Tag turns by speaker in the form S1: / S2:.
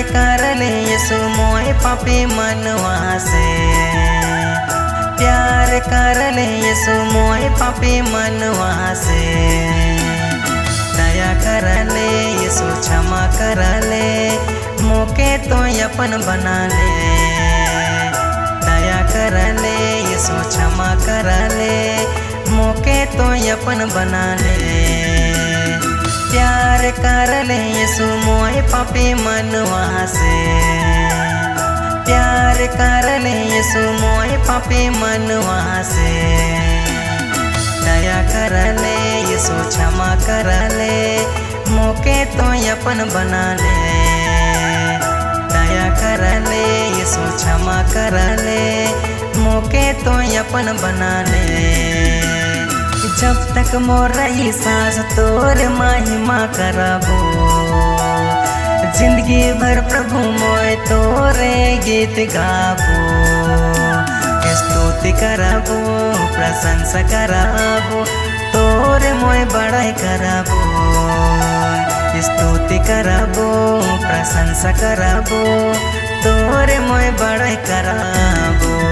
S1: करले यीशु मोए पापी मनवा से। प्यार करले यीशु मोए पापी मनवा से। दया करले यीशु क्षमा करले मोके तो अपन बना ले। दया करले यीशु क्षमा करले मोके तो अपन बना ले। प्यार करले यीशु मोए पापी मनवा से। प्यार करले यीशु मोए पापी मनवा से। दया करले यीशु क्षमा करले मोके तो अपन बना ले। दया करले यीशु क्षमा करले मोके तो अपन बना ले। जब तक मोर रही सांस तोर महिमा करबो। जिंदगी भर प्रभु मोए तोरे गीत गाबो। स्तुति करबो प्रशंसा करबो तोरे मोए बड़ाई करबो। स्तुति करबो प्रशंसा करबो तोरे मोए बड़ाई करबो।